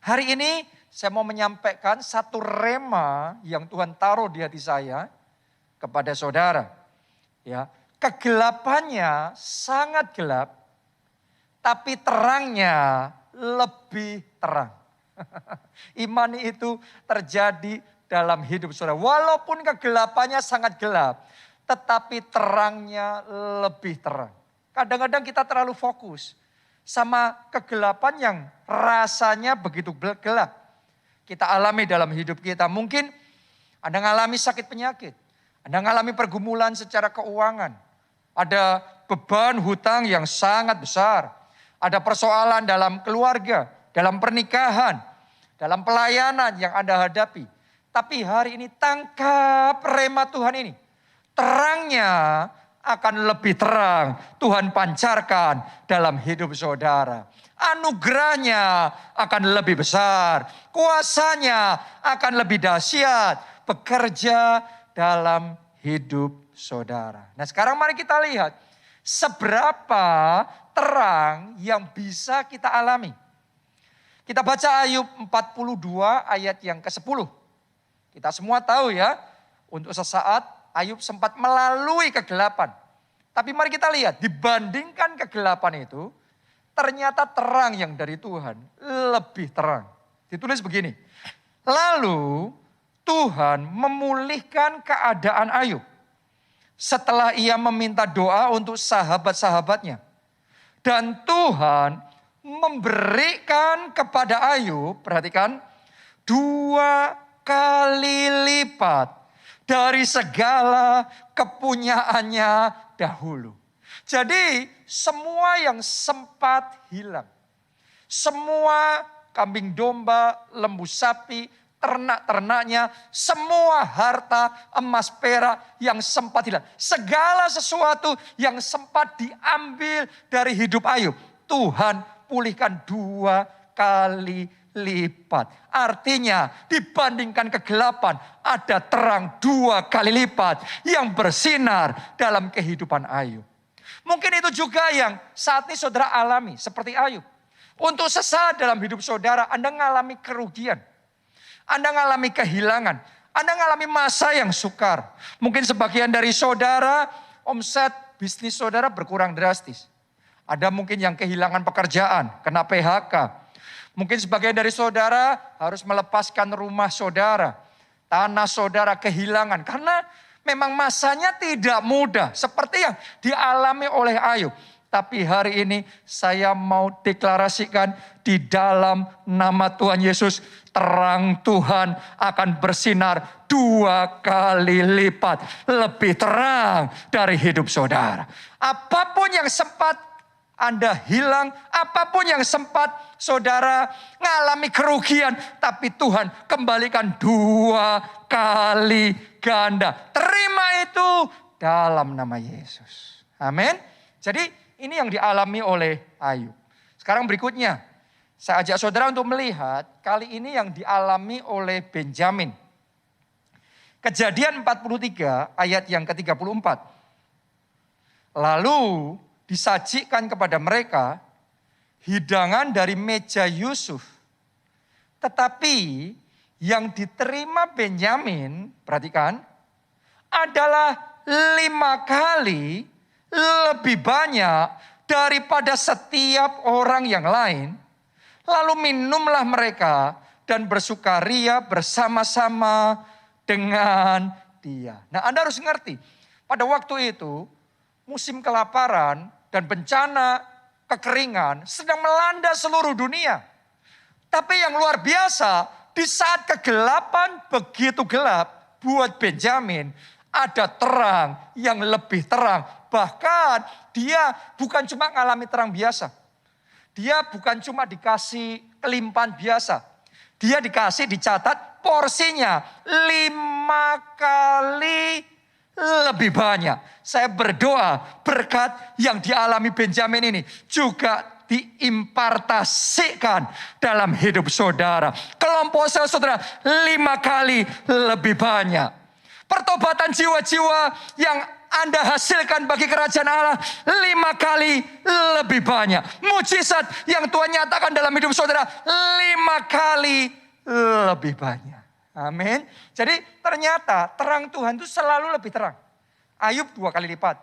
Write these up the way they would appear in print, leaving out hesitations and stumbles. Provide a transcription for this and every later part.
Hari ini saya mau menyampaikan satu rema yang Tuhan taruh di hati saya kepada saudara. Ya, kegelapannya sangat gelap, tapi terangnya lebih terang. Imani itu terjadi dalam hidup saudara. Walaupun kegelapannya sangat gelap, tetapi terangnya lebih terang. Kadang-kadang kita terlalu fokus sama kegelapan yang rasanya begitu gelap. Kita alami dalam hidup kita. Mungkin Anda mengalami sakit penyakit. Anda mengalami pergumulan secara keuangan. Ada beban hutang yang sangat besar. Ada persoalan dalam keluarga, dalam pernikahan, dalam pelayanan yang Anda hadapi. Tapi hari ini tangkap rema Tuhan ini. Terangnya akan lebih terang Tuhan pancarkan dalam hidup saudara. Anugerahnya akan lebih besar. Kuasanya akan lebih dahsyat. Bekerja dalam hidup saudara. Nah sekarang mari kita lihat. Seberapa terang yang bisa kita alami. Kita baca Ayub 42 ayat yang ke-10. Kita semua tahu ya. Untuk sesaat Ayub sempat melalui kegelapan. Tapi mari kita lihat. Dibandingkan kegelapan itu. Ternyata terang yang dari Tuhan lebih terang. Ditulis begini. Lalu Tuhan memulihkan keadaan Ayub. Setelah ia meminta doa untuk sahabat-sahabatnya. Dan Tuhan memberikan kepada Ayub, perhatikan, 2 kali lipat dari segala kepunyaannya dahulu. Jadi semua yang sempat hilang. Semua kambing domba, lembu sapi, ternak-ternaknya, semua harta, emas, perak yang sempat hilang. Segala sesuatu yang sempat diambil dari hidup Ayub. Tuhan pulihkan 2 kali lipat. Artinya dibandingkan kegelapan ada terang 2 kali lipat yang bersinar dalam kehidupan Ayub. Mungkin itu juga yang saat ini saudara alami seperti Ayub. Untuk sesaat dalam hidup saudara Anda mengalami kerugian. Anda mengalami kehilangan. Anda mengalami masa yang sukar. Mungkin sebagian dari saudara omset bisnis saudara berkurang drastis. Ada mungkin yang kehilangan pekerjaan, kena PHK. Mungkin sebagian dari saudara harus melepaskan rumah saudara. Tanah saudara kehilangan karena memang masanya tidak mudah seperti yang dialami oleh Ayub. Tapi hari ini saya mau deklarasikan di dalam nama Tuhan Yesus. Terang Tuhan akan bersinar 2 kali lipat. Lebih terang dari hidup saudara. Apapun yang sempat Anda hilang. Apapun yang sempat saudara mengalami kerugian. Tapi Tuhan kembalikan 2 kali ganda. Terima itu dalam nama Yesus. Amin. Jadi ini yang dialami oleh Ayub. Sekarang berikutnya. Saya ajak saudara untuk melihat kali ini yang dialami oleh Benjamin. Kejadian 43 ayat yang ke-34. Lalu disajikan kepada mereka hidangan dari meja Yusuf. Tetapi yang diterima Benyamin, perhatikan, adalah 5 kali lebih banyak daripada setiap orang yang lain. Lalu minumlah mereka dan bersukaria bersama-sama dengan dia. Nah Anda harus ngerti, pada waktu itu musim kelaparan dan bencana kekeringan sedang melanda seluruh dunia. Tapi yang luar biasa, di saat kegelapan begitu gelap, buat Benjamin ada terang yang lebih terang. Bahkan dia bukan cuma mengalami terang biasa. Dia bukan cuma dikasih kelimpahan biasa. Dia dikasih, dicatat porsinya 5 kali lebih banyak. Saya berdoa berkat yang dialami Benjamin ini juga diimpartasikan dalam hidup saudara. Kelompok saudara 5 kali lebih banyak. Pertobatan jiwa-jiwa yang Anda hasilkan bagi kerajaan Allah 5 kali lebih banyak. Mujizat yang Tuhan nyatakan dalam hidup saudara 5 kali lebih banyak. Amin. Jadi ternyata terang Tuhan itu selalu lebih terang. Ayub 2 kali lipat.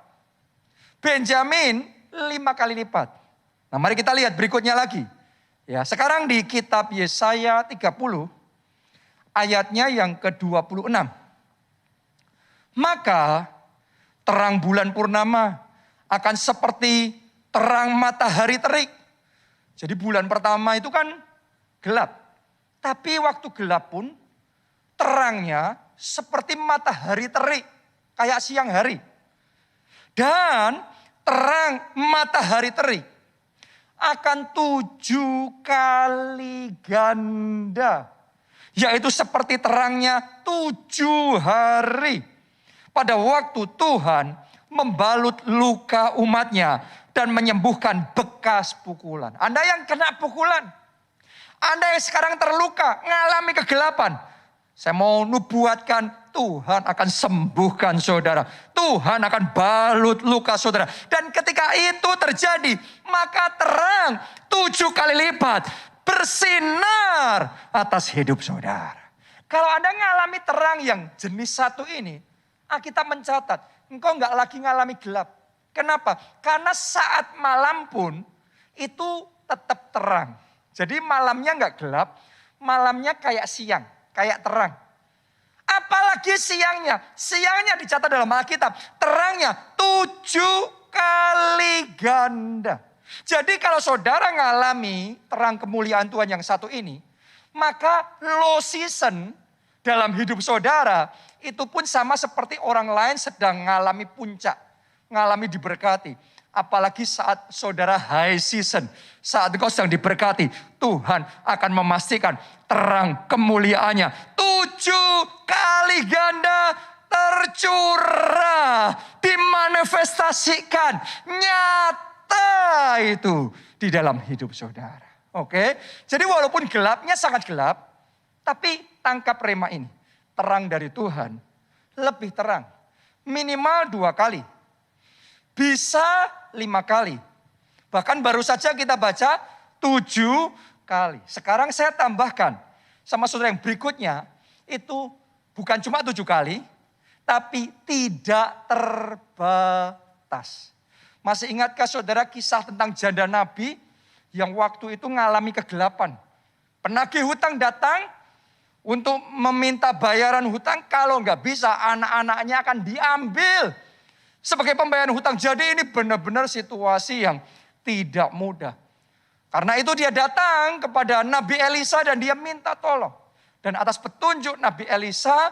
Benjamin 5 kali lipat. Nah, mari kita lihat berikutnya lagi. Ya, sekarang di kitab Yesaya 30 ayatnya yang ke-26. Maka terang bulan purnama akan seperti terang matahari terik. Jadi bulan pertama itu kan gelap. Tapi waktu gelap pun terangnya seperti matahari terik. Kayak siang hari. Dan terang matahari terik akan 7 kali ganda. Yaitu seperti terangnya 7 hari. Pada waktu Tuhan membalut luka umatnya dan menyembuhkan bekas pukulan. Anda yang kena pukulan. Anda yang sekarang terluka, ngalami kegelapan. Saya mau nubuatkan Tuhan akan sembuhkan saudara. Tuhan akan balut luka saudara. Dan ketika itu terjadi, maka terang 7 kali lipat bersinar atas hidup saudara. Kalau Anda ngalami terang yang jenis satu ini, Alkitab mencatat, engkau enggak lagi ngalami gelap. Kenapa? Karena saat malam pun itu tetap terang. Jadi malamnya enggak gelap, malamnya kayak siang, kayak terang. Apalagi siangnya. Siangnya dicatat dalam Alkitab, terangnya 7 kali ganda. Jadi kalau saudara ngalami terang kemuliaan Tuhan yang satu ini, maka low season dalam hidup saudara itu pun sama seperti orang lain sedang mengalami puncak, mengalami diberkati. Apalagi saat saudara high season, saat engkau sedang diberkati, Tuhan akan memastikan terang kemuliaannya 7 kali ganda tercurah, dimanifestasikan, nyata itu di dalam hidup saudara. Oke, jadi walaupun gelapnya sangat gelap, tapi tangkap rema ini. Terang dari Tuhan lebih terang. Minimal 2 kali. Bisa 5 kali. Bahkan baru saja kita baca 7 kali. Sekarang saya tambahkan sama saudara yang berikutnya. Itu bukan cuma 7 kali. Tapi tidak terbatas. Masih ingatkah saudara kisah tentang janda nabi yang waktu itu mengalami kegelapan? Penagih hutang datang untuk meminta bayaran hutang, kalau nggak bisa anak-anaknya akan diambil sebagai pembayaran hutang. Jadi ini benar-benar situasi yang tidak mudah. Karena itu dia datang kepada Nabi Elisa dan dia minta tolong. Dan atas petunjuk Nabi Elisa,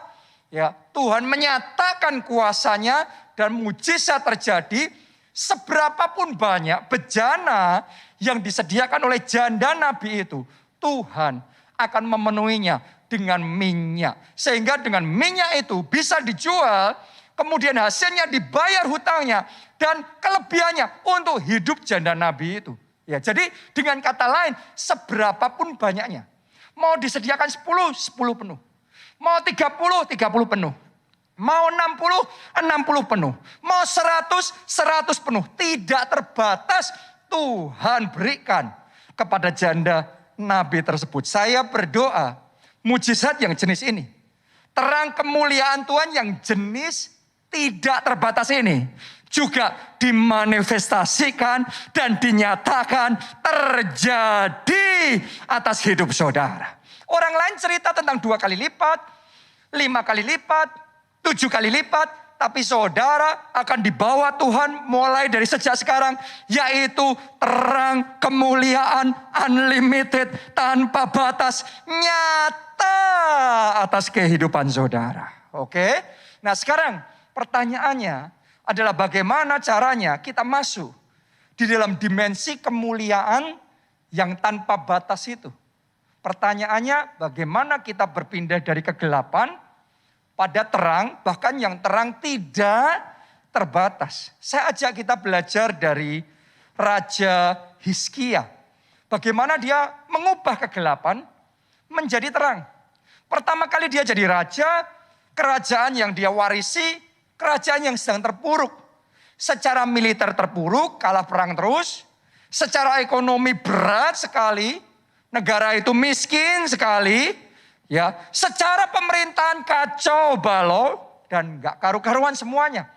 ya Tuhan menyatakan kuasanya dan mujizat terjadi. Seberapapun banyak bejana yang disediakan oleh janda nabi itu, Tuhan akan memenuhinya dengan minyak. Sehingga dengan minyak itu bisa dijual, kemudian hasilnya dibayar hutangnya, dan kelebihannya untuk hidup janda nabi itu. Ya, jadi dengan kata lain, seberapapun banyaknya. Mau disediakan 10 penuh. Mau 30 penuh. Mau 60 penuh. Mau 100 penuh. Tidak terbatas Tuhan berikan kepada janda nabi tersebut. Saya berdoa mujizat yang jenis ini, terang kemuliaan Tuhan yang jenis tidak terbatas ini juga dimanifestasikan dan dinyatakan terjadi atas hidup saudara. Orang lain cerita tentang 2 kali lipat, 5 kali lipat, 7 kali lipat. Tapi saudara akan dibawa Tuhan mulai dari sejak sekarang. Yaitu terang kemuliaan unlimited, tanpa batas, nyata atas kehidupan saudara. Oke? Nah sekarang pertanyaannya adalah bagaimana caranya kita masuk di dalam dimensi kemuliaan yang tanpa batas itu. Pertanyaannya bagaimana kita berpindah dari kegelapan pada terang, bahkan yang terang tidak terbatas. Saya ajak kita belajar dari Raja Hizkia. Bagaimana dia mengubah kegelapan menjadi terang. Pertama kali dia jadi raja, kerajaan yang dia warisi, kerajaan yang sedang terpuruk. Secara militer terpuruk, kalah perang terus. Secara ekonomi berat sekali, negara itu miskin sekali. Ya, secara pemerintahan kacau balau dan gak karu-karuan semuanya.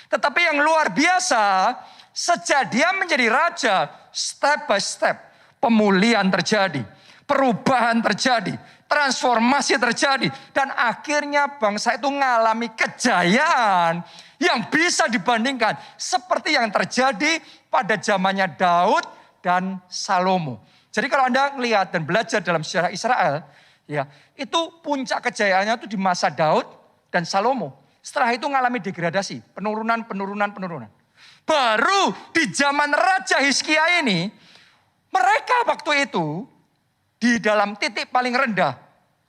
Tetapi yang luar biasa, sejak dia menjadi raja, step by step, pemulihan terjadi, perubahan terjadi, transformasi terjadi. Dan akhirnya bangsa itu mengalami kejayaan yang bisa dibandingkan seperti yang terjadi pada zamannya Daud dan Salomo. Jadi kalau Anda melihat dan belajar dalam sejarah Israel, ya, itu puncak kejayaannya itu di masa Daud dan Salomo. Setelah itu mengalami degradasi, penurunan. Baru di zaman Raja Hizkia ini, mereka waktu itu di dalam titik paling rendah.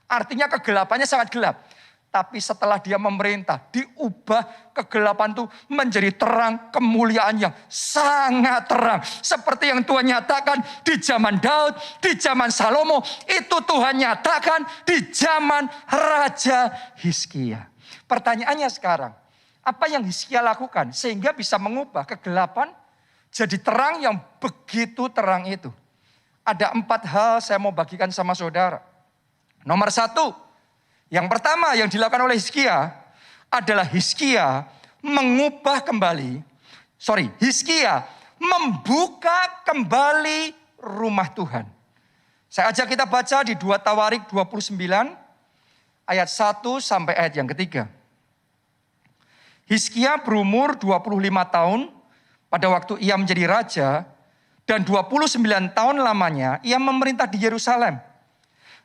Artinya kegelapannya sangat gelap. Tapi setelah dia memerintah, diubah kegelapan itu menjadi terang, kemuliaan yang sangat terang. Seperti yang Tuhan nyatakan di zaman Daud, di zaman Salomo, itu Tuhan nyatakan di zaman Raja Hizkia. Pertanyaannya sekarang, apa yang Hizkia lakukan sehingga bisa mengubah kegelapan jadi terang yang begitu terang itu? Ada 4 hal saya mau bagikan sama saudara. Nomor 1, yang pertama yang dilakukan oleh Hizkia adalah Hizkia membuka kembali rumah Tuhan. Saya ajak kita baca di 2 Tawarik 29 ayat 1 sampai ayat yang ketiga. Hizkia berumur 25 tahun pada waktu ia menjadi raja, dan 29 tahun lamanya ia memerintah di Yerusalem.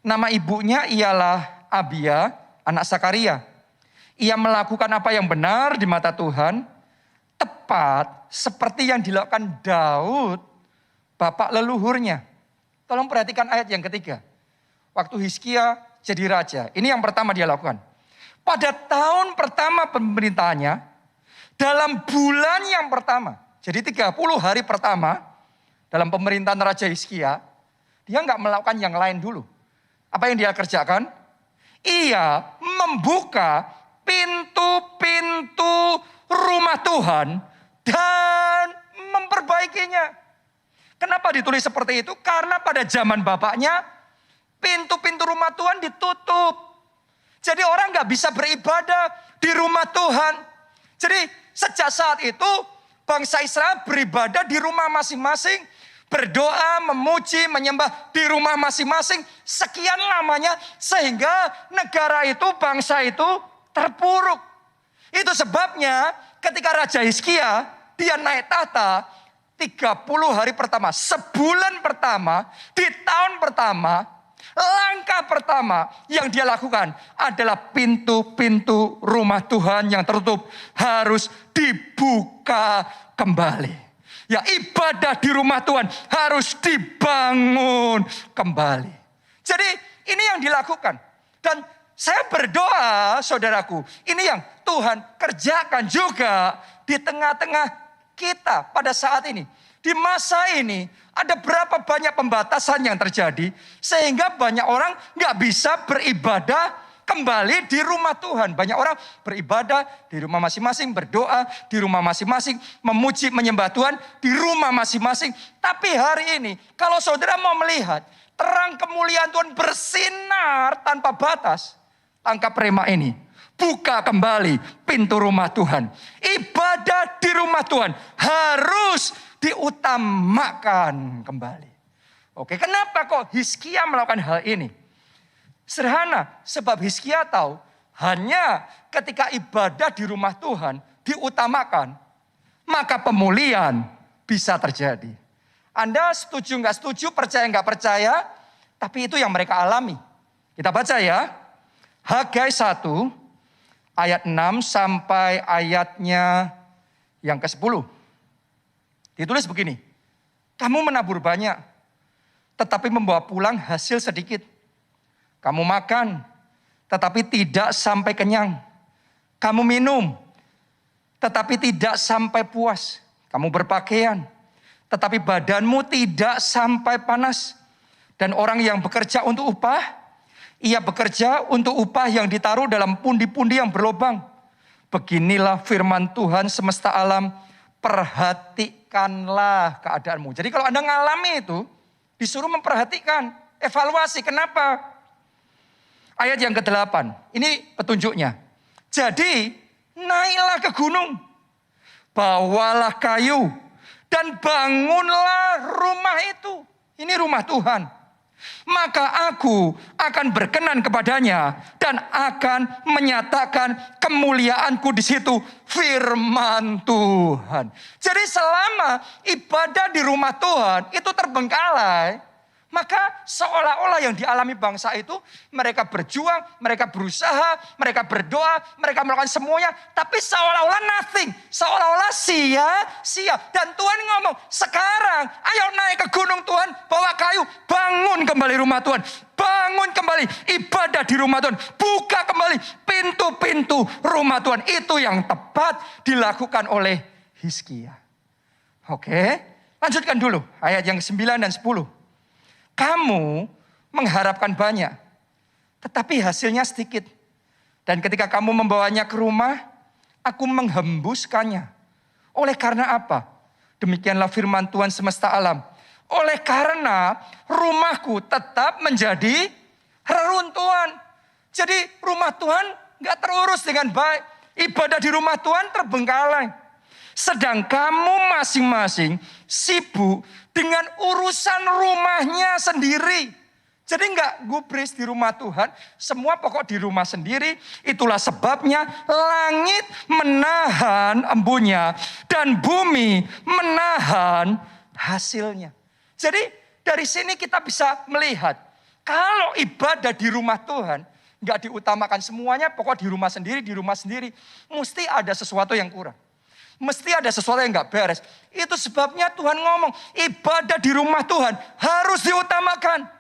Nama ibunya ialah Abia, anak Sakaria. Ia melakukan apa yang benar di mata Tuhan, tepat seperti yang dilakukan Daud, bapak leluhurnya. Tolong perhatikan ayat yang ketiga. Waktu Hizkia jadi raja, ini yang pertama dia lakukan. Pada tahun pertama pemerintahannya, dalam bulan yang pertama, jadi 30 hari pertama dalam pemerintahan Raja Hizkia, dia nggak melakukan yang lain dulu. Apa yang dia kerjakan? Ia membuka pintu-pintu rumah Tuhan dan memperbaikinya. Kenapa ditulis seperti itu? Karena pada zaman bapaknya, pintu-pintu rumah Tuhan ditutup. Jadi orang gak bisa beribadah di rumah Tuhan. Jadi sejak saat itu bangsa Israel beribadah di rumah masing-masing. Berdoa, memuji, menyembah di rumah masing-masing. Sekian lamanya sehingga negara itu, bangsa itu terpuruk. Itu sebabnya ketika Raja Hizkia dia naik tahta 30 hari pertama, sebulan pertama, di tahun pertama, langkah pertama yang dia lakukan adalah pintu-pintu rumah Tuhan yang tertutup harus dibuka kembali. Ya, ibadah di rumah Tuhan harus dibangun kembali. Jadi ini yang dilakukan. Dan saya berdoa saudaraku, ini yang Tuhan kerjakan juga di tengah-tengah kita pada saat ini. Di masa ini ada berapa banyak pembatasan yang terjadi sehingga banyak orang gak bisa beribadah kembali di rumah Tuhan. Banyak orang beribadah di rumah masing-masing, berdoa di rumah masing-masing, memuji, menyembah Tuhan di rumah masing-masing. Tapi hari ini kalau saudara mau melihat terang kemuliaan Tuhan bersinar tanpa batas, tangkap rema ini. Buka kembali pintu rumah Tuhan. Ibadah di rumah Tuhan harus diutamakan kembali. Oke, kenapa kok Hizkia melakukan hal ini? Sederhana, sebab Hizkia tahu hanya ketika ibadah di rumah Tuhan diutamakan, maka pemulihan bisa terjadi. Anda setuju nggak setuju, percaya nggak percaya, tapi itu yang mereka alami. Kita baca ya, Hagai 1 ayat 6 sampai ayatnya yang ke-10. Ditulis begini, kamu menabur banyak, tetapi membawa pulang hasil sedikit. Kamu makan, tetapi tidak sampai kenyang. Kamu minum, tetapi tidak sampai puas. Kamu berpakaian, tetapi badanmu tidak sampai panas. Dan orang yang bekerja untuk upah, ia bekerja untuk upah yang ditaruh dalam pundi-pundi yang berlobang. Beginilah firman Tuhan semesta alam, perhatikanlah keadaanmu. Jadi kalau Anda ngalami itu, disuruh memperhatikan, evaluasi. Kenapa? Ayat yang ke-8, ini petunjuknya. Jadi, naiklah ke gunung, bawalah kayu, dan bangunlah rumah itu. Ini rumah Tuhan. Maka aku akan berkenan kepadanya dan akan menyatakan kemuliaanku di situ, firman Tuhan. Jadi selama ibadah di rumah Tuhan itu terbengkalai, maka seolah-olah yang dialami bangsa itu, mereka berjuang, mereka berusaha, mereka berdoa, mereka melakukan semuanya, tapi seolah-olah nothing, seolah-olah sia-sia. Dan Tuhan ngomong, sekarang ayo naik ke gunung Tuhan, bawa kayu, bangun kembali rumah Tuhan. Bangun kembali ibadah di rumah Tuhan. Buka kembali pintu-pintu rumah Tuhan. Itu yang tepat dilakukan oleh Hizkia. Oke, lanjutkan dulu ayat yang 9 dan 10. Kamu mengharapkan banyak, tetapi hasilnya sedikit. Dan ketika kamu membawanya ke rumah, aku menghembuskannya. Oleh karena apa? Demikianlah firman Tuhan semesta alam. Oleh karena rumahku tetap menjadi reruntuhan. Jadi rumah Tuhan gak terurus dengan baik. Ibadah di rumah Tuhan terbengkalai. Sedang kamu masing-masing sibuk dengan urusan rumahnya sendiri. Jadi enggak gubris di rumah Tuhan, semua pokok di rumah sendiri. Itulah sebabnya langit menahan embunnya dan bumi menahan hasilnya. Jadi dari sini kita bisa melihat, kalau ibadah di rumah Tuhan enggak diutamakan semuanya, pokok di rumah sendiri, mesti ada sesuatu yang kurang. Mesti ada sesuatu yang gak beres. Itu sebabnya Tuhan ngomong, ibadah di rumah Tuhan harus diutamakan.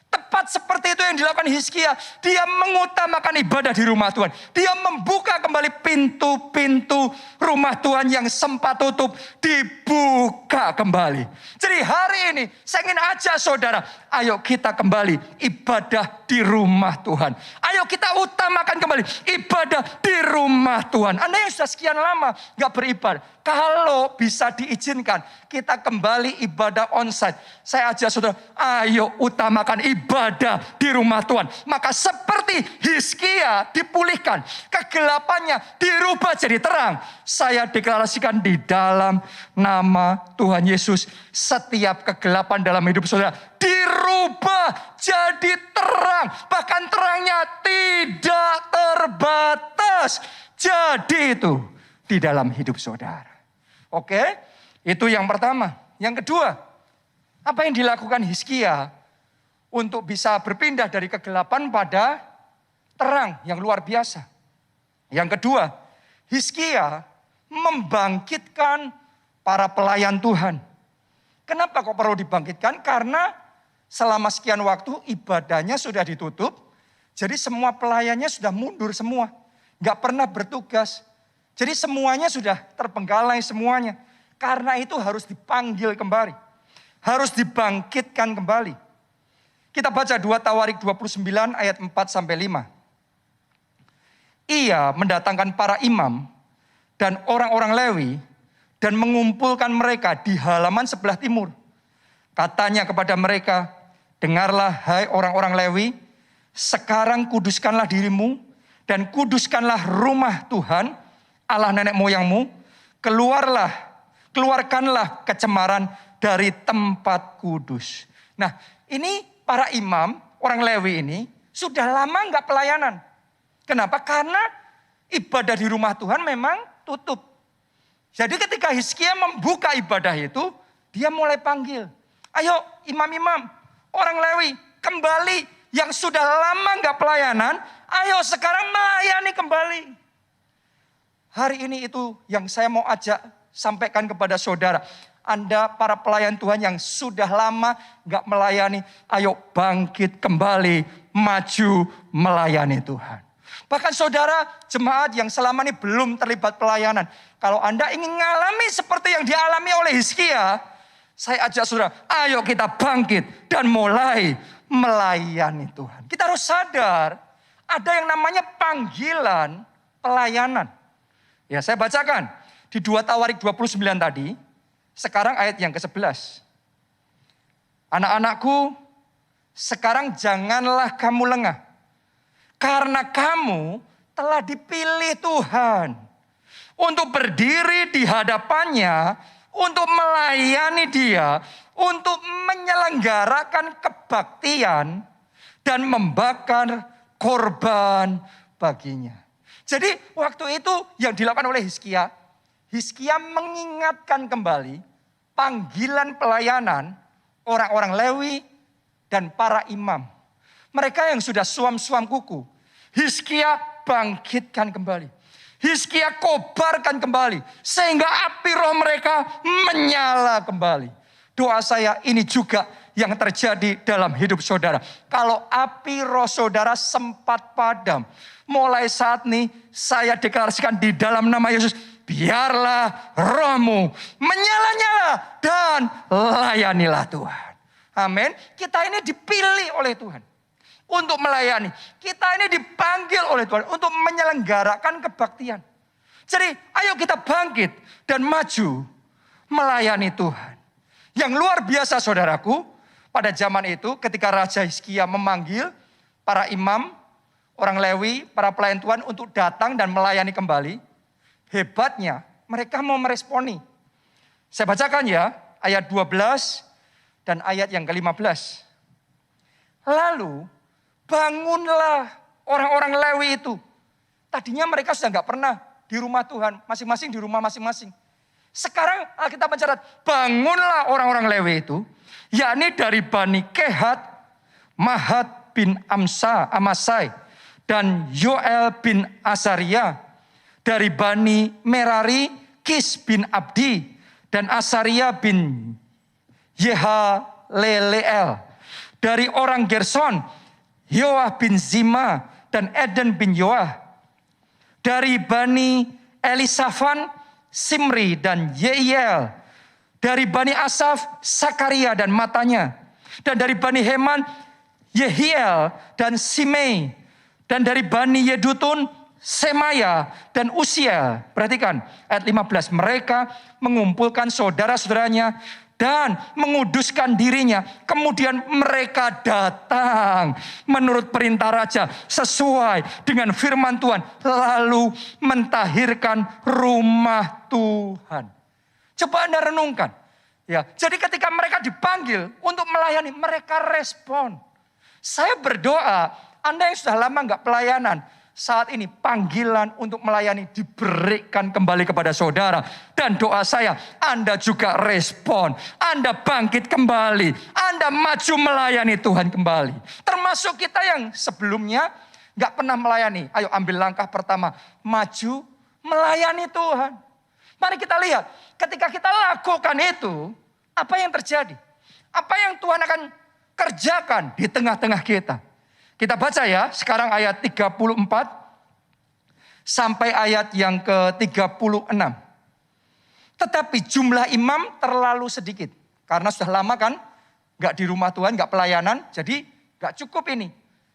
Tepat seperti itu yang dilakukan Hizkia. Dia mengutamakan ibadah di rumah Tuhan. Dia membuka kembali pintu-pintu rumah Tuhan yang sempat tutup. Dibuka kembali. Jadi hari ini saya ingin ajak saudara, ayo kita kembali ibadah di rumah Tuhan. Ayo kita utamakan kembali ibadah di rumah Tuhan. Anda yang sudah sekian lama gak beribadah, kalau bisa diizinkan kita kembali ibadah onsite. Saya ajak saudara, ayo utamakan ibadah di rumah Tuhan. Maka seperti Hizkia dipulihkan, kegelapannya dirubah jadi terang. Saya deklarasikan di dalam nama Tuhan Yesus, setiap kegelapan dalam hidup saudara dirubah jadi terang. Bahkan terangnya tidak terbatas. Jadi itu di dalam hidup saudara. Oke, itu yang pertama. Yang kedua, apa yang dilakukan Hizkia untuk bisa berpindah dari kegelapan pada terang yang luar biasa. Yang kedua, Hizkia membangkitkan para pelayan Tuhan. Kenapa kok perlu dibangkitkan? Karena selama sekian waktu ibadahnya sudah ditutup. Jadi semua pelayannya sudah mundur semua. Gak pernah bertugas. Jadi semuanya sudah terbengkalai semuanya. Karena itu harus dipanggil kembali. Harus dibangkitkan kembali. Kita baca 2 Tawarik 29 ayat 4-5. Ia mendatangkan para imam dan orang-orang Lewi dan mengumpulkan mereka di halaman sebelah timur. Katanya kepada mereka, dengarlah hai orang-orang Lewi, sekarang kuduskanlah dirimu dan kuduskanlah rumah Tuhan, Allah nenek moyangmu, keluarkanlah kecemaran dari tempat kudus. Nah, ini para imam, orang Lewi ini sudah lama enggak pelayanan. Kenapa? Karena ibadah di rumah Tuhan memang tutup. Jadi ketika Hizkia membuka ibadah itu, dia mulai panggil. Ayo imam-imam, orang Lewi, kembali yang sudah lama enggak pelayanan, ayo sekarang melayani kembali. Hari ini itu yang saya mau ajak sampaikan kepada saudara. Anda para pelayan Tuhan yang sudah lama gak melayani, ayo bangkit kembali, maju melayani Tuhan. Bahkan saudara jemaat yang selama ini belum terlibat pelayanan, kalau Anda ingin mengalami seperti yang dialami oleh Hizkia, saya ajak saudara, ayo kita bangkit dan mulai melayani Tuhan. Kita harus sadar, ada yang namanya panggilan pelayanan. Ya, saya bacakan. Di 2 Tawarik 29 tadi, sekarang ayat yang ke-11. Anak-anakku, sekarang janganlah kamu lengah. Karena kamu telah dipilih Tuhan untuk berdiri di hadapannya, untuk melayani Dia, untuk menyelenggarakan kebaktian dan membakar korban baginya. Jadi waktu itu yang dilakukan oleh Hizkia mengingatkan kembali panggilan pelayanan orang-orang Lewi dan para imam. Mereka yang sudah suam-suam kuku. Hizkia bangkitkan kembali. Hizkia kobarkan kembali. Sehingga api roh mereka menyala kembali. Doa saya ini juga yang terjadi dalam hidup saudara. Kalau api roh saudara sempat padam. Mulai saat ini saya deklarasikan di dalam nama Yesus. Biarlah rohmu menyala-nyala dan layanilah Tuhan. Amin. Kita ini dipilih oleh Tuhan untuk melayani. Kita ini dipanggil oleh Tuhan untuk menyelenggarakan kebaktian. Jadi ayo kita bangkit dan maju melayani Tuhan. Yang luar biasa saudaraku, pada zaman itu ketika Raja Hizkia memanggil para imam, orang Lewi, para pelayan Tuhan untuk datang dan melayani kembali. Hebatnya mereka mau meresponi. Saya bacakan ya ayat 12 dan ayat yang ke-15. Lalu bangunlah orang-orang Lewi itu. Tadinya mereka sudah nggak pernah di rumah Tuhan, masing-masing di rumah masing-masing. Sekarang Alkitab mencatat, bangunlah orang-orang Lewi itu, yakni dari Bani Kehat, Mahat bin Amasai, dan Yoel bin Asaria. Dari Bani Merari, Kis bin Abdi, dan Asaria bin Yehaleleel. Dari orang Gerson, Yoah bin Zima, dan Eden bin Yoah. Dari Bani Elisafan, Simri, dan Yeiel. Dari Bani Asaf, Sakaria dan Matanya. Dan dari Bani Heman, Yehiel dan Simei. Dan dari Bani Yedutun, Semaya dan Usiel. Perhatikan ayat 15. Mereka mengumpulkan saudara-saudaranya dan menguduskan dirinya. Kemudian mereka datang menurut perintah raja sesuai dengan firman Tuhan. Lalu mentahirkan rumah Tuhan. Coba Anda renungkan. Ya, jadi ketika mereka dipanggil untuk melayani, mereka respon. Saya berdoa, Anda yang sudah lama nggak pelayanan, saat ini panggilan untuk melayani diberikan kembali kepada saudara. Dan doa saya, Anda juga respon. Anda bangkit kembali. Anda maju melayani Tuhan kembali. Termasuk kita yang sebelumnya gak pernah melayani. Ayo ambil langkah pertama. Maju melayani Tuhan. Mari kita lihat. Ketika kita lakukan itu, apa yang terjadi? Apa yang Tuhan akan kerjakan di tengah-tengah kita? Kita baca ya, sekarang ayat 34 sampai ayat yang ke-36. Tetapi jumlah imam terlalu sedikit. Karena sudah lama kan, gak di rumah Tuhan, gak pelayanan, jadi gak cukup ini.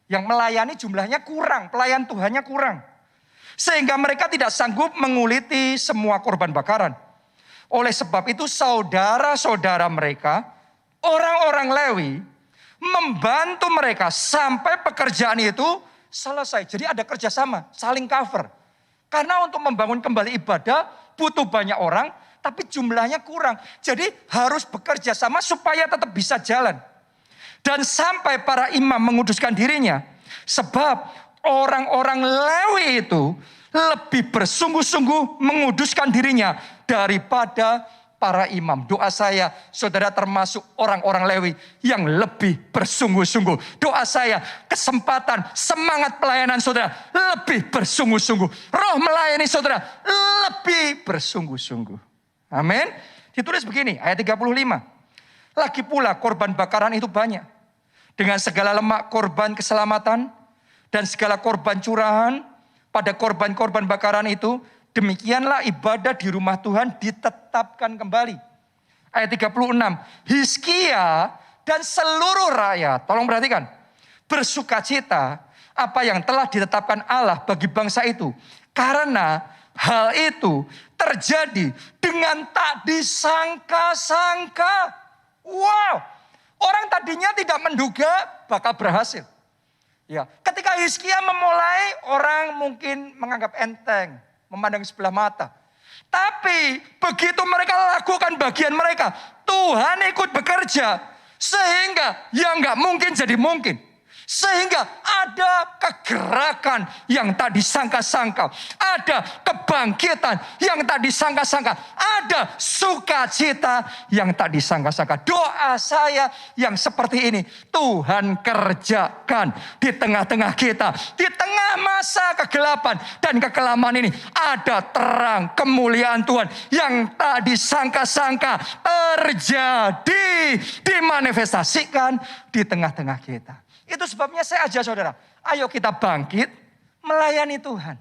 Yang melayani jumlahnya kurang, pelayan Tuhannya kurang. Sehingga mereka tidak sanggup menguliti semua korban bakaran. Oleh sebab itu saudara-saudara mereka, orang-orang Lewi, membantu mereka sampai pekerjaan itu selesai. Jadi ada kerjasama, saling cover. Karena untuk membangun kembali ibadah butuh banyak orang, tapi jumlahnya kurang. Jadi harus bekerja sama supaya tetap bisa jalan. Dan sampai para imam menguduskan dirinya, sebab orang-orang Lewi itu lebih bersungguh-sungguh menguduskan dirinya daripada para imam. Doa saya, saudara termasuk orang-orang Lewi yang lebih bersungguh-sungguh. Doa saya, kesempatan, semangat pelayanan saudara lebih bersungguh-sungguh. Roh melayani saudara lebih bersungguh-sungguh. Amin. Ditulis begini, ayat 35. Lagi pula korban bakaran itu banyak. Dengan segala lemak korban keselamatan dan segala korban curahan pada korban-korban bakaran itu, demikianlah ibadah di rumah Tuhan ditetapkan kembali. Ayat 36. Hizkia dan seluruh rakyat, tolong perhatikan, bersukacita apa yang telah ditetapkan Allah bagi bangsa itu. Karena Hal itu terjadi dengan tak disangka-sangka. Wow, orang tadinya tidak menduga bakal berhasil. Ya, ketika Hizkia memulai, orang mungkin menganggap enteng, memandang sebelah mata. Tapi begitu mereka lakukan bagian mereka, Tuhan ikut bekerja. Sehingga yang nggak mungkin jadi mungkin. Sehingga ada kegerakan yang tak disangka-sangka. Ada kebangkitan yang tak disangka-sangka. Ada sukacita yang tak disangka-sangka. Doa saya yang seperti ini, Tuhan kerjakan di tengah-tengah kita. Di tengah masa kegelapan dan kekelaman ini, ada terang kemuliaan Tuhan yang tak disangka-sangka terjadi, dimanifestasikan di tengah-tengah kita. Itu sebabnya saya ajak saudara, ayo kita bangkit melayani Tuhan.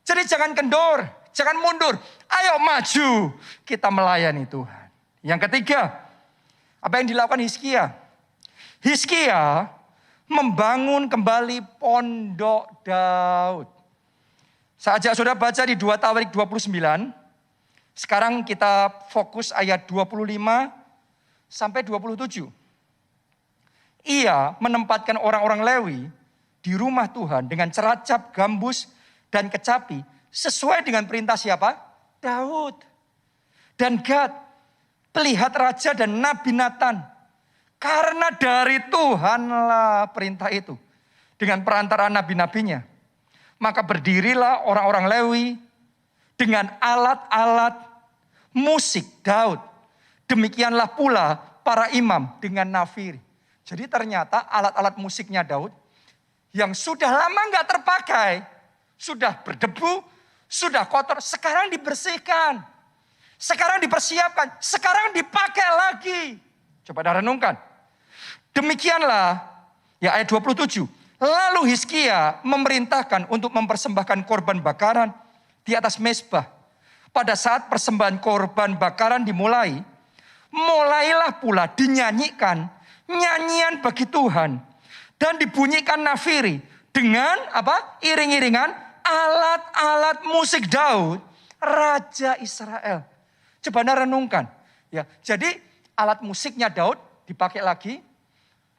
Jadi jangan kendor, jangan mundur. Ayo maju, kita melayani Tuhan. Yang ketiga, apa yang dilakukan Hizkia? Hizkia membangun kembali pondok Daud. Saya ajak saudara baca di 2 Tawarik 29. Sekarang kita fokus ayat 25 sampai 27. Ia menempatkan orang-orang Lewi di rumah Tuhan dengan ceracap, gambus, dan kecapi sesuai dengan perintah siapa? Daud. Dan Gad, pelihat raja dan Nabi Natan. Karena dari Tuhanlah perintah itu. Dengan perantaraan nabi-nabinya. Maka berdirilah orang-orang Lewi dengan alat-alat musik Daud. Demikianlah pula para imam dengan nafiri. Jadi ternyata alat-alat musiknya Daud yang sudah lama nggak terpakai, sudah berdebu, sudah kotor, sekarang dibersihkan, sekarang dipersiapkan, sekarang dipakai lagi. Coba renungkan. Demikianlah, ya ayat 27. Lalu Hizkia memerintahkan untuk mempersembahkan korban bakaran di atas mezbah. Pada saat persembahan korban bakaran dimulai, mulailah pula dinyanyikan nyanyian bagi Tuhan dan dibunyikan nafiri dengan apa? Iring-iringan alat-alat musik Daud, raja Israel. Coba renungkan, ya. Jadi alat musiknya Daud dipakai lagi,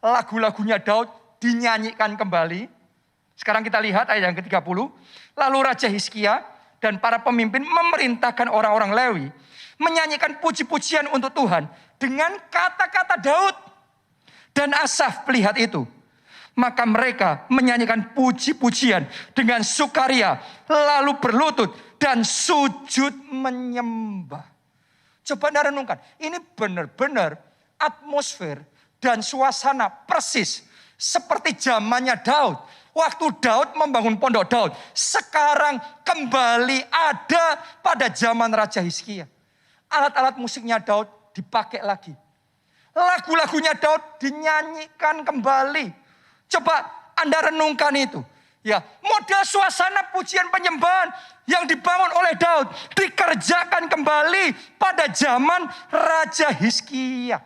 lagu-lagunya Daud dinyanyikan kembali. Sekarang kita lihat ayat yang ke-30. Lalu Raja Hizkia dan para pemimpin memerintahkan orang-orang Lewi menyanyikan puji-pujian untuk Tuhan dengan kata-kata Daud dan Asaf pelihat itu. Maka mereka menyanyikan puji-pujian dengan sukaria, lalu berlutut dan sujud menyembah. Coba renungkan, ini benar-benar atmosfer dan suasana persis seperti zamannya Daud. Waktu Daud membangun pondok Daud, sekarang kembali ada pada zaman Raja Hizkia. Alat-alat musiknya Daud dipakai lagi. Lagu-lagunya Daud dinyanyikan kembali. Coba Anda renungkan itu. Ya, model suasana pujian penyembahan yang dibangun oleh Daud dikerjakan kembali pada zaman Raja Hizkia.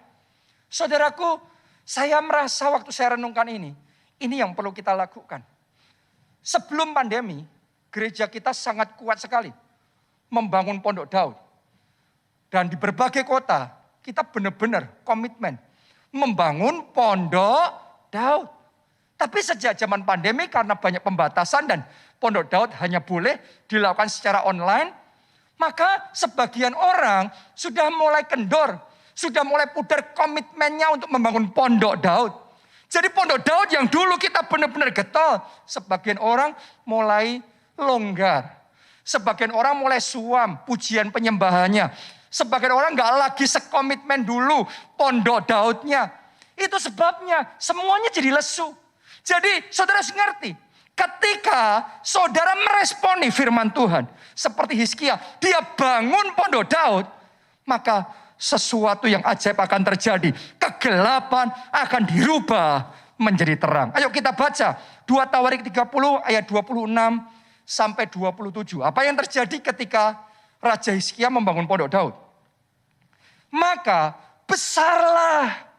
Saudaraku, saya merasa waktu saya renungkan ini yang perlu kita lakukan. Sebelum pandemi, gereja kita sangat kuat sekali membangun pondok Daud. Dan di berbagai kota, kita benar-benar komitmen membangun pondok Daud. Tapi sejak zaman pandemi karena banyak pembatasan dan pondok Daud hanya boleh dilakukan secara online, maka sebagian orang sudah mulai kendor, sudah mulai pudar komitmennya untuk membangun pondok Daud. Jadi pondok Daud yang dulu kita benar-benar getol, sebagian orang mulai longgar. Sebagian orang mulai suam pujian penyembahannya. Sebagian orang gak lagi sekomitmen dulu pondok Daudnya. Itu sebabnya semuanya jadi lesu. Jadi saudara harus ngerti. Ketika saudara meresponi firman Tuhan. Seperti Hizkia. Dia bangun pondok Daud. Maka sesuatu yang ajaib akan terjadi. Kegelapan akan dirubah menjadi terang. Ayo kita baca. 2 Tawarik 30 ayat 26 sampai 27. Apa yang terjadi ketika Raja Hizkia membangun pondok Daud? Maka besarlah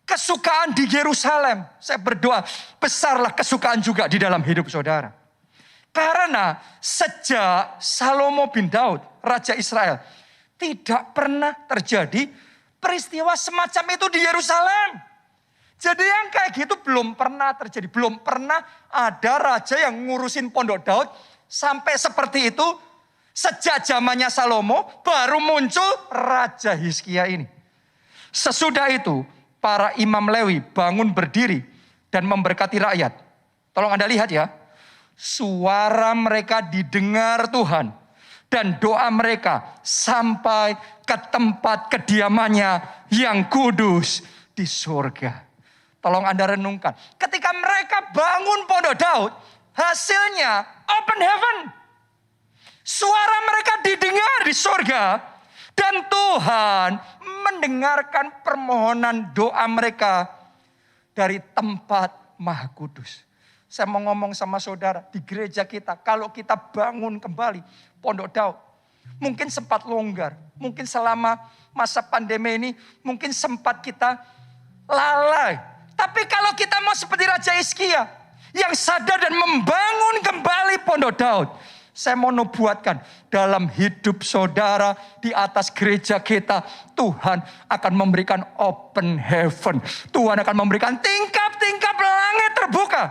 kesukaan di Yerusalem. Saya berdoa besarlah kesukaan juga di dalam hidup saudara. Karena sejak Salomo bin Daud, Raja Israel, tidak pernah terjadi peristiwa semacam itu di Yerusalem. Jadi yang kayak gitu belum pernah terjadi. Belum pernah ada raja yang ngurusin pondok Daud sampai seperti itu. Sejak zamannya Salomo baru muncul Raja Hizkia ini. Sesudah itu para imam Lewi bangun berdiri dan memberkati rakyat. Tolong Anda lihat ya. Suara mereka didengar Tuhan. Dan doa mereka sampai ke tempat kediamannya yang kudus di surga. Tolong Anda renungkan. Ketika mereka bangun pondok Daud, hasilnya open heaven. Suara mereka didengar di surga. Dan Tuhan mendengarkan permohonan doa mereka dari tempat Maha Kudus. Saya mau ngomong sama saudara, di gereja kita, kalau kita bangun kembali pondok Daud, mungkin sempat longgar, mungkin selama masa pandemi ini, mungkin sempat kita lalai. Tapi kalau kita mau seperti Raja Hizkia, yang sadar dan membangun kembali pondok Daud, saya mau nubuatkan dalam hidup saudara di atas gereja kita, Tuhan akan memberikan open heaven. Tuhan akan memberikan tingkap-tingkap langit terbuka.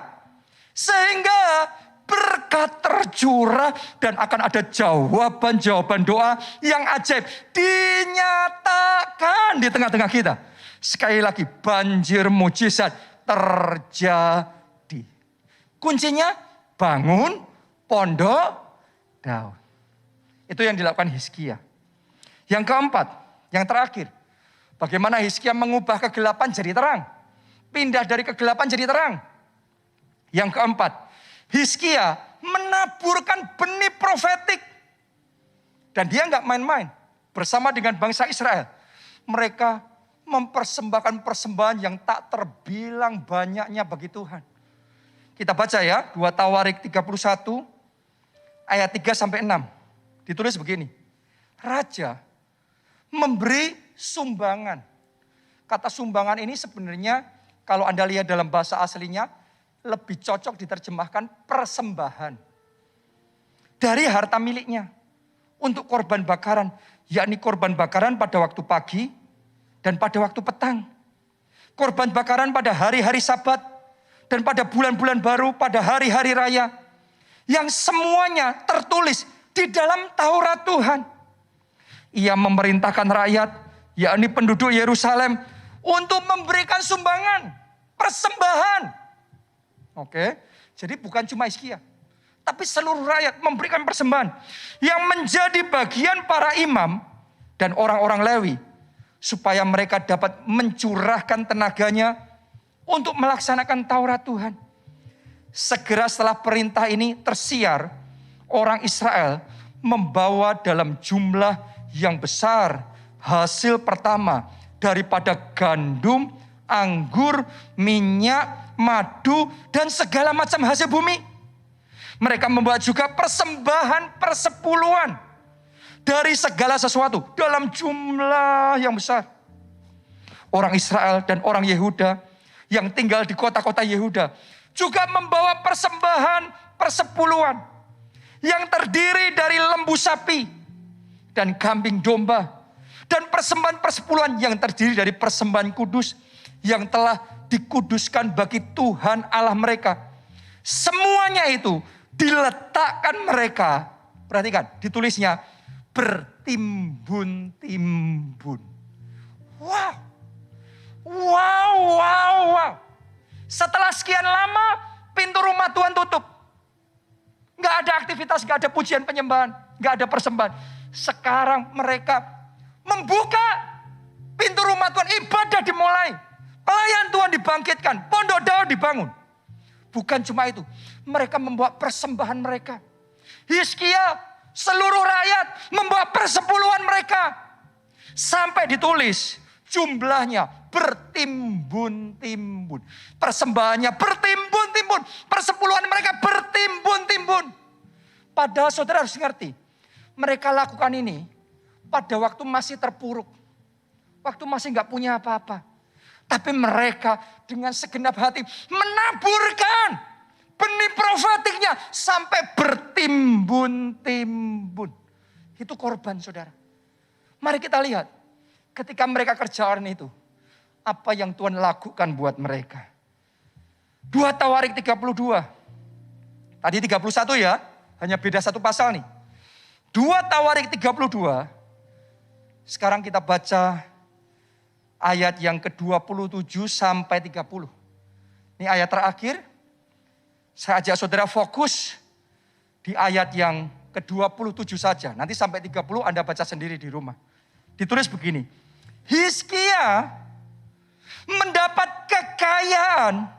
Sehingga berkat tercurah dan akan ada jawaban-jawaban doa yang ajaib dinyatakan di tengah-tengah kita. Sekali lagi banjir mujizat terjadi. Kuncinya bangun pondok Daud. Itu yang dilakukan Hizkia. Yang keempat, yang terakhir. Bagaimana Hizkia mengubah kegelapan jadi terang. Pindah dari kegelapan jadi terang. Yang keempat, Hizkia menaburkan benih profetik. Dan dia nggak main-main. Bersama dengan bangsa Israel. Mereka mempersembahkan persembahan yang tak terbilang banyaknya bagi Tuhan. Kita baca ya, 2 Tawarik 31 ayat 3-6. Ditulis begini. Raja memberi sumbangan. Kata sumbangan ini sebenarnya kalau Anda lihat dalam bahasa aslinya lebih cocok diterjemahkan persembahan. Dari harta miliknya untuk korban bakaran, yakni korban bakaran pada waktu pagi dan pada waktu petang. Korban bakaran pada hari-hari Sabat dan pada bulan-bulan baru, pada hari-hari raya. Yang semuanya tertulis di dalam Taurat Tuhan. Ia memerintahkan rakyat, yakni penduduk Yerusalem, untuk memberikan sumbangan, persembahan. Oke, jadi bukan cuma Hizkia, tapi seluruh rakyat memberikan persembahan. Yang menjadi bagian para imam dan orang-orang Lewi. Supaya mereka dapat mencurahkan tenaganya untuk melaksanakan Taurat Tuhan. Segera setelah perintah ini tersiar, orang Israel membawa dalam jumlah yang besar hasil pertama daripada gandum, anggur, minyak, madu, dan segala macam hasil bumi. Mereka membawa juga persembahan persepuluhan dari segala sesuatu dalam jumlah yang besar. Orang Israel dan orang Yehuda yang tinggal di kota-kota Yehuda juga membawa persembahan persepuluhan yang terdiri dari lembu sapi dan kambing domba, dan persembahan persepuluhan yang terdiri dari persembahan kudus yang telah dikuduskan bagi Tuhan Allah mereka. Semuanya itu diletakkan mereka, perhatikan ditulisnya, bertimbun-timbun. Wow. Wow, wow, wow. Setelah sekian lama, pintu rumah Tuhan tutup. Gak ada aktivitas, gak ada pujian penyembahan, gak ada persembahan. Sekarang mereka membuka pintu rumah Tuhan, ibadah dimulai. Pelayan Tuhan dibangkitkan, pondok Daud dibangun. Bukan cuma itu, mereka membawa persembahan mereka. Hizkia, seluruh rakyat membawa persepuluhan mereka. Sampai ditulis jumlahnya bertimbun-timbun. Persembahannya bertimbun-timbun. Persepuluhan mereka bertimbun-timbun. Padahal saudara harus ngerti. Mereka lakukan ini pada waktu masih terpuruk. Waktu masih gak punya apa-apa. Tapi mereka dengan segenap hati menaburkan benih profetiknya sampai bertimbun-timbun. Itu korban saudara. Mari kita lihat. Ketika mereka kerjaan itu. Apa yang Tuhan lakukan buat mereka. 2 Tawarik 32. Tadi 31 ya. Hanya beda satu pasal nih. 2 Tawarik 32. Sekarang kita baca ayat yang ke-27 sampai 30. Ini ayat terakhir. Saya ajak saudara fokus di ayat yang ke-27 saja. Nanti sampai 30 Anda baca sendiri di rumah. Ditulis begini. Hizkia mendapat kekayaan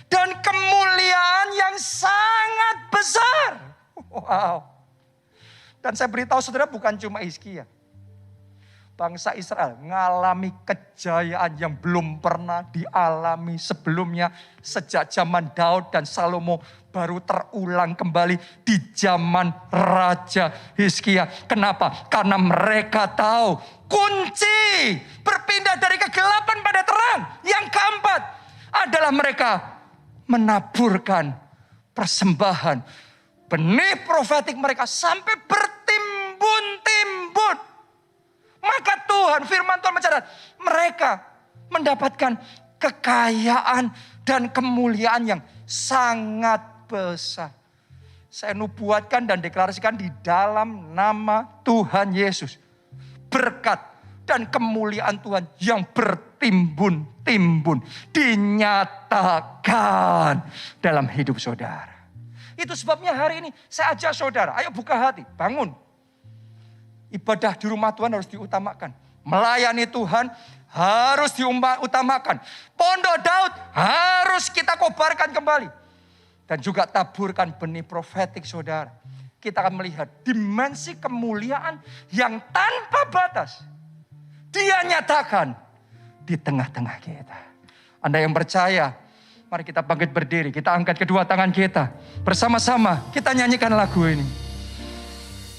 dan kemuliaan yang sangat besar. Wow. Dan saya beritahu saudara bukan cuma Hizkia. Bangsa Israel mengalami kejayaan yang belum pernah dialami sebelumnya. Sejak zaman Daud dan Salomo baru terulang kembali di zaman Raja Hizkia. Kenapa? Karena mereka tahu kunci berpindah dari kegelapan pada terang. Yang keempat adalah mereka menaburkan persembahan. Benih profetik mereka sampai bertimbun-timbun. Maka Tuhan, firman Tuhan mencatat, mereka mendapatkan kekayaan dan kemuliaan yang sangat besar. Saya nubuatkan dan deklarasikan di dalam nama Tuhan Yesus. Berkat dan kemuliaan Tuhan yang bertimbun-timbun dinyatakan dalam hidup saudara. Itu sebabnya hari ini saya ajak saudara, ayo buka hati, bangun. Ibadah di rumah Tuhan harus diutamakan. Melayani Tuhan harus diutamakan. Pondok Daud harus kita kobarkan kembali. Dan juga taburkan benih profetik saudara. Kita akan melihat dimensi kemuliaan yang tanpa batas. Dia nyatakan di tengah-tengah kita. Anda yang percaya, mari kita bangkit berdiri. Kita angkat kedua tangan kita. Bersama-sama kita nyanyikan lagu ini.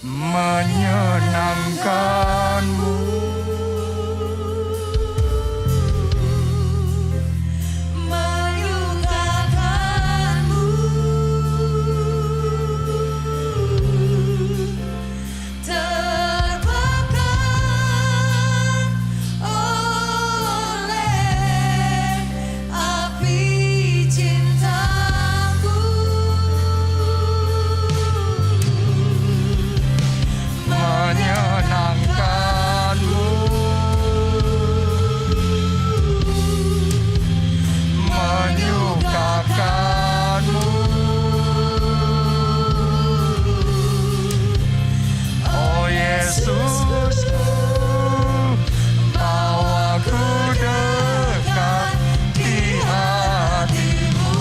Menyenangkanmu, menyukakanmu, terbakar oleh api cintamu. Menyenangkanmu, menyukakanmu, oh Yesusku, mau aku dekat di hatimu.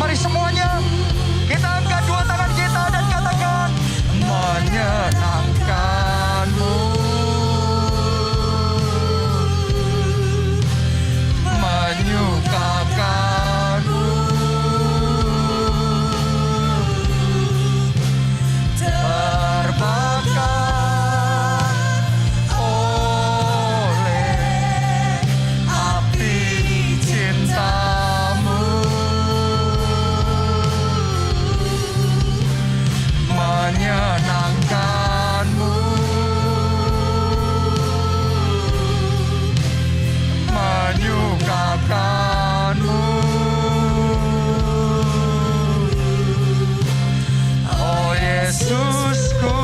Mari semuanya kita angkat dua tangan kita dan katakan menyenangkanmu, menyukakanmu, terbakar oleh api cintamu. Menyenangkanmu, menyukakanmu, oh Yesusku,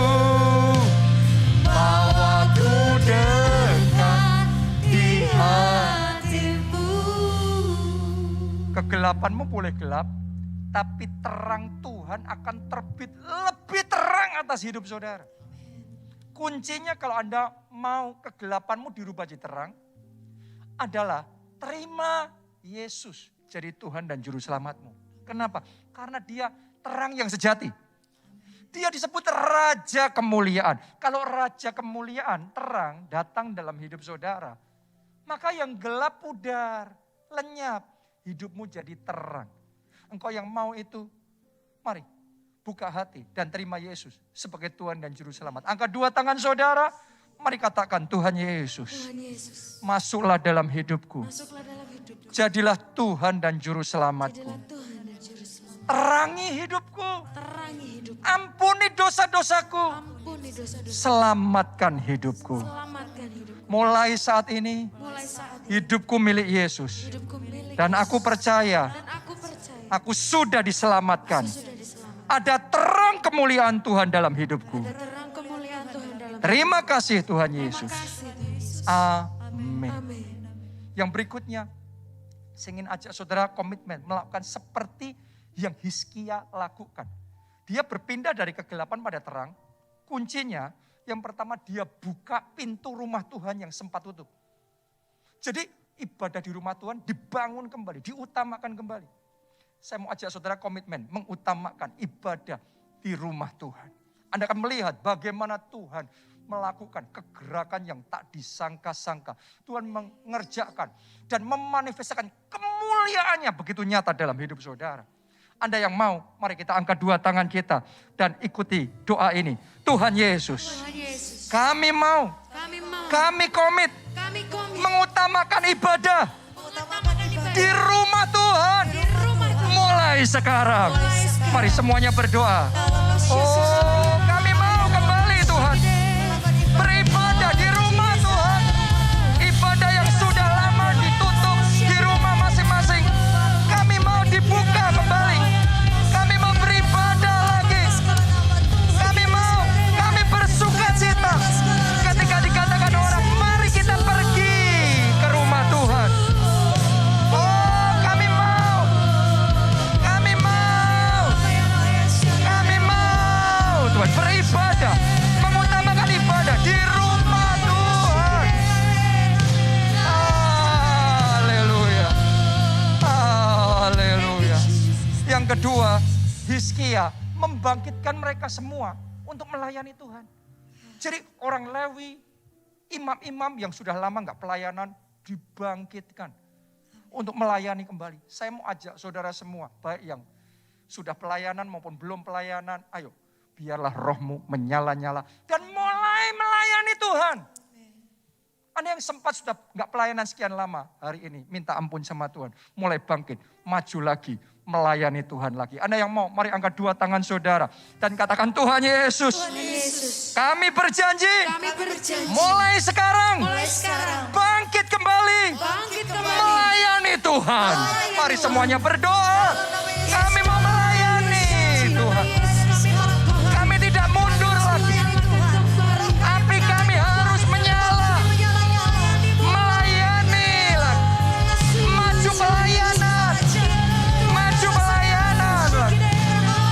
mau aku dekat di hatimu. Kegelapanmu boleh gelap, tapi terang Tuhan akan terbit lebih terang atas hidup saudara. Kuncinya kalau Anda mau kegelapanmu dirubah jadi terang, adalah terima Yesus jadi Tuhan dan Juru Selamatmu. Kenapa? Karena dia terang yang sejati. Dia disebut Raja Kemuliaan. Kalau Raja Kemuliaan terang datang dalam hidup saudara, maka yang gelap pudar, lenyap, hidupmu jadi terang. Engkau yang mau itu, mari buka hati dan terima Yesus sebagai Tuhan dan Juru Selamat. Angkat dua tangan saudara, mari katakan Tuhan Yesus, Tuhan Yesus, masuklah dalam hidupku. masuklah dalam hidupku. Jadilah Tuhan dan Juru Selamatku. Jadilah Tuhan dan Juru Selamat. Terangi hidupku. Terangi hidupku. Ampuni dosa-dosaku. Ampuni dosa-dosa. Selamatkan hidupku. Selamatkan hidupku. Mulai saat ini, Mulai saat ini hidupku milik Yesus. hidupku milik Dan aku percaya, dan aku percaya aku sudah diselamatkan. sudah diselamatkan. Ada terang kemuliaan Tuhan dalam hidupku. Ada terang kemuliaan Tuhan dalam Terima kasih Tuhan Terima Yesus. kasih Tuhan Yesus. Amin. Amin. Yang berikutnya, saya ingin ajak saudara komitmen melakukan seperti yang Hizkia lakukan. Dia berpindah dari kegelapan pada terang. Kuncinya, yang pertama dia buka pintu rumah Tuhan yang sempat tutup. Jadi ibadah di rumah Tuhan dibangun kembali, diutamakan kembali. Saya mau ajak saudara komitmen mengutamakan ibadah di rumah Tuhan. Anda akan melihat bagaimana Tuhan melakukan kegerakan yang tak disangka-sangka. Tuhan mengerjakan dan memanifestasikan kemuliaannya begitu nyata dalam hidup saudara. Anda yang mau, mari kita angkat dua tangan kita dan ikuti doa ini. Tuhan Yesus, Tuhan Yesus. kami mau, Kami mau. kami komit Kami komit. mengutamakan ibadah Mengutamakan ibadah di rumah Tuhan. di rumah Tuhan. Mulai sekarang. Mari semuanya berdoa. Oh, kami mau kembali Tuhan. Beribadah di rumah Tuhan. Ibadah yang sudah lama ditutup di rumah masing-masing. Kami mau dibuka kembali. Kami mau beribadah lagi. Kami bersukacita. Ketika dikatakan orang, mari kita pergi ke rumah Tuhan. Oh, kami mau. Kami mau. Kami mau. Tuhan beribadah. Mengutamakan ibadah di rumah Tuhan. Haleluya. Haleluya. Yang kedua, Hizkia membangkitkan mereka semua untuk melayani Tuhan. Jadi orang Lewi, imam-imam yang sudah lama nggak pelayanan dibangkitkan untuk melayani kembali. Saya mau ajak saudara semua, baik yang sudah pelayanan maupun belum pelayanan, ayo biarlah rohmu menyala-nyala dan mulai melayani Tuhan. Anda yang sempat sudah nggak pelayanan sekian lama, hari ini minta ampun sama Tuhan. Mulai bangkit, maju lagi, melayani Tuhan lagi. Anda yang mau, mari angkat dua tangan saudara dan katakan, Tuhan Yesus, Tuhan Yesus. kami berjanji Kami berjanji. mulai sekarang Mulai sekarang. bangkit kembali, Bangkit kembali. melayani Tuhan. Mari semuanya berdoa. Kami mau melayani Tuhan. Kami tidak mundur lagi. Api kami harus menyala. Melayani lagi. Maju pelayanan. Maju pelayanan lagi.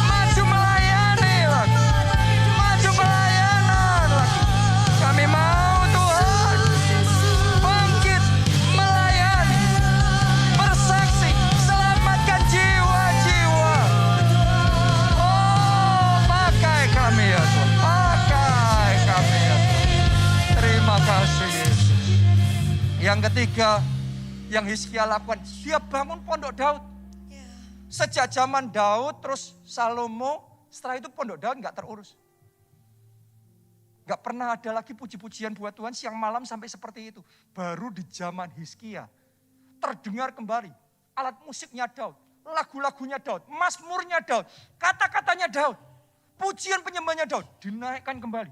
Maju melayani lagi. Maju pelayanan lagi. Kami mau Tuhan bangkit melayani. Bersaksi selamatkan jiwa-jiwa. Oh, pakai kami ya Tuhan. Pakai kami ya Tuhan. Terima kasih Yesus. Yang ketiga, yang Hizkia lakukan, dia bangun pondok Daud. Sejak zaman Daud, terus Salomo, setelah itu pondok Daud nggak terurus. Nggak pernah ada lagi puji-pujian buat Tuhan siang malam sampai seperti itu. Baru di zaman Hizkia, terdengar kembali alat musiknya Daud, lagu-lagunya Daud, mazmurnya Daud, kata-katanya Daud, pujian penyembahnya Daud, dinaikkan kembali.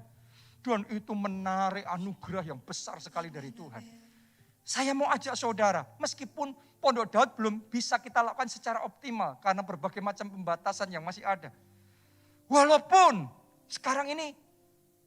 Dan itu menarik anugerah yang besar sekali dari Tuhan. Saya mau ajak saudara, meskipun pondok Daud belum bisa kita lakukan secara optimal karena berbagai macam pembatasan yang masih ada. Walaupun sekarang ini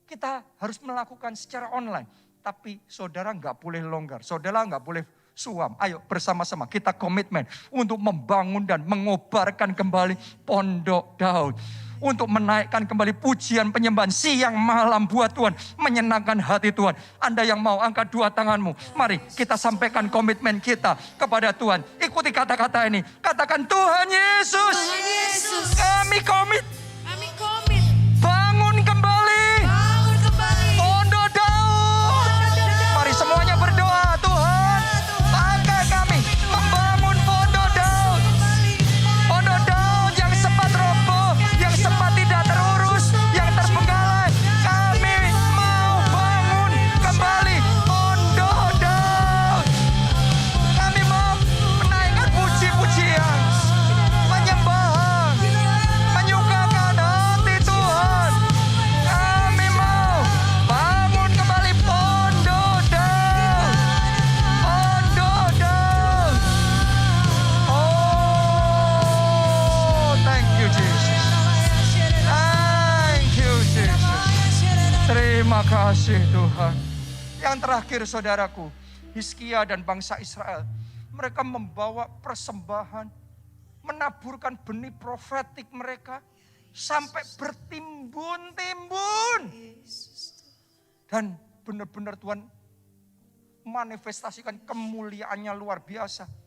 kita harus melakukan secara online, tapi saudara nggak boleh longgar, saudara nggak boleh suam. Ayo bersama-sama kita komitmen untuk membangun dan mengobarkan kembali pondok Daud. Untuk menaikkan kembali pujian penyembahan siang malam buat Tuhan. Menyenangkan hati Tuhan. Anda yang mau angkat dua tanganmu. Mari kita sampaikan komitmen kita kepada Tuhan. Ikuti kata-kata ini. Katakan, Tuhan Yesus, Tuhan Yesus. kami komit Kami komit. bangun kembali Bangun kembali. pondok Daud. Mari semuanya berdoa, Tuhan pakai kami membangun pondok Daud. Pondok Daud yang sempat roboh, yang sempat tidak terurus, yang terbengkalai. Kami mau bangun kembali pondok Daud. Kami mau menaikkan puji-pujian, penyembahan, kasih Tuhan. Yang terakhir saudaraku, Hizkia dan bangsa Israel, mereka membawa persembahan, menaburkan benih profetik mereka sampai bertimbun-timbun. Dan benar-benar Tuhan manifestasikan kemuliaannya luar biasa.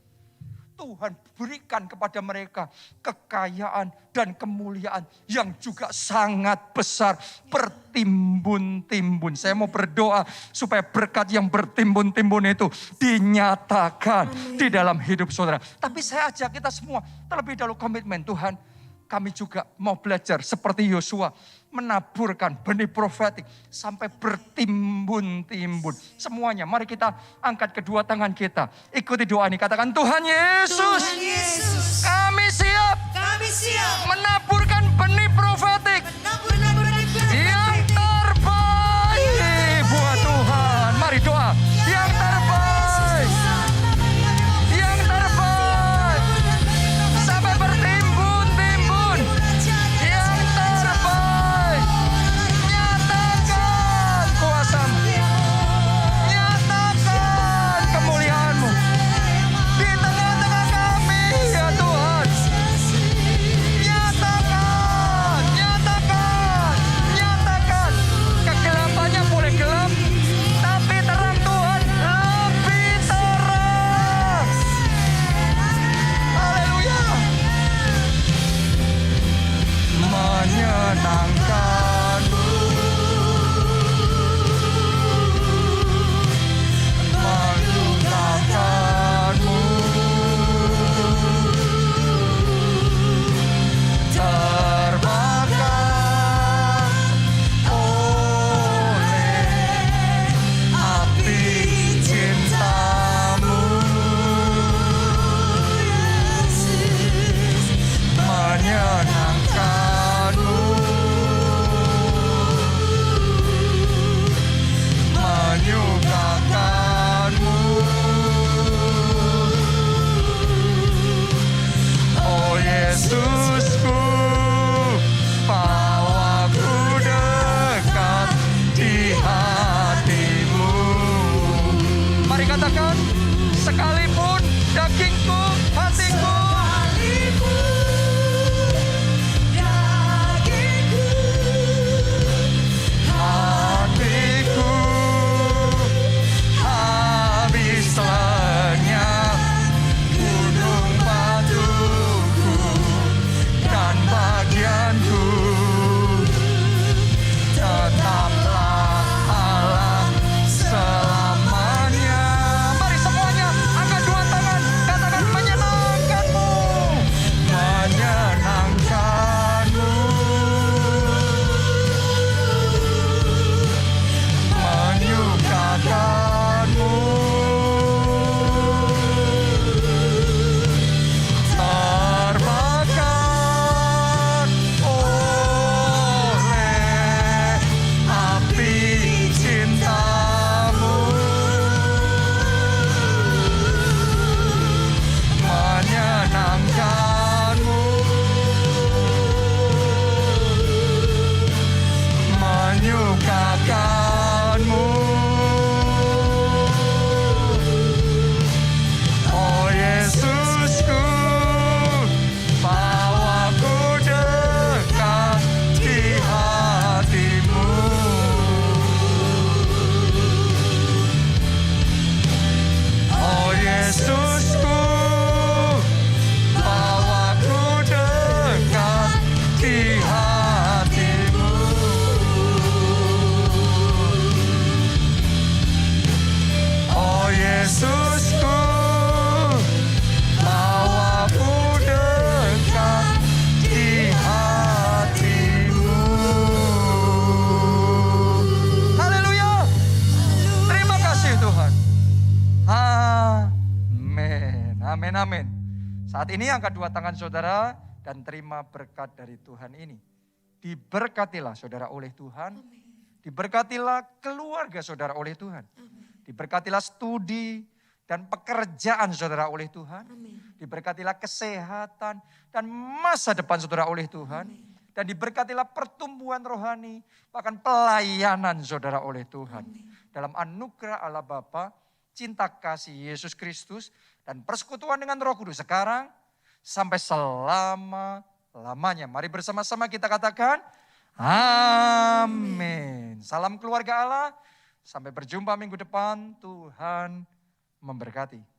Tuhan berikan kepada mereka kekayaan dan kemuliaan yang juga sangat besar. Bertimbun-timbun. Saya mau berdoa supaya berkat yang bertimbun-timbun itu dinyatakan di dalam hidup saudara. Tapi saya ajak kita semua terlebih dahulu komitmen. Tuhan, kami juga mau belajar seperti Yosua. Menaburkan benih profetik sampai bertimbun-timbun. Semuanya, mari kita angkat kedua tangan kita. Ikuti doa ini, katakan Tuhan Yesus, Tuhan Yesus, kami siap kami siap menaburkan benih profetik menabur yang terbaik buat Tuhan. Mari doa, yang terbaik, yang terbaik, sampai bertimbun-timbun. Yang terbaik, nyatakan kuasa-Mu, nyatakan kemuliaan-Mu di tengah-tengah kami ya Tuhan. Nyatakan, nyatakan, nyatakan. Kegelapannya boleh gelap, tapi terang Tuhan lebih terang. Haleluya. Menyenangkanmu, menggunakanmu, terbakar oleh api cinta-Mu, menyenangkanmu, menyukakanmu. Oh Yesusku, bawaku dekat di hati-Mu. Mari katakan, sekalipun dagingku, hatiku, hatiku habis lenyap, gunung batuku dan bagianku, tetaplah Allah selamanya. Mari semuanya angkat dua tangan, katakan menyenangkanmu, menyenangkanmu, menyukakanmu, terbakar oleh api cinta-Mu, menyenangkanmu, menyukakanmu. Oh Yesusku, bawaku dekat di hati-Mu. Oh Yesusku, bawaku dekat di hati-Mu. Oh Yesusku, bawaku dekat di hati-Mu. Haleluya. Terima kasih Tuhan. Amin. Amin, amin. Saat ini angkat dua tangan saudara dan terima berkat dari Tuhan ini. Diberkatilah saudara oleh Tuhan. Diberkatilah keluarga saudara oleh Tuhan. Diberkatilah studi dan pekerjaan saudara oleh Tuhan. Diberkatilah kesehatan dan masa depan saudara oleh Tuhan. Dan diberkatilah pertumbuhan rohani, bahkan pelayanan saudara oleh Tuhan. Dalam anugerah Allah Bapa, cinta kasih Yesus Kristus, dan persekutuan dengan Roh Kudus sekarang sampai selama-lamanya. Mari bersama-sama kita katakan, amin. Salam keluarga Allah, sampai berjumpa minggu depan, Tuhan memberkati.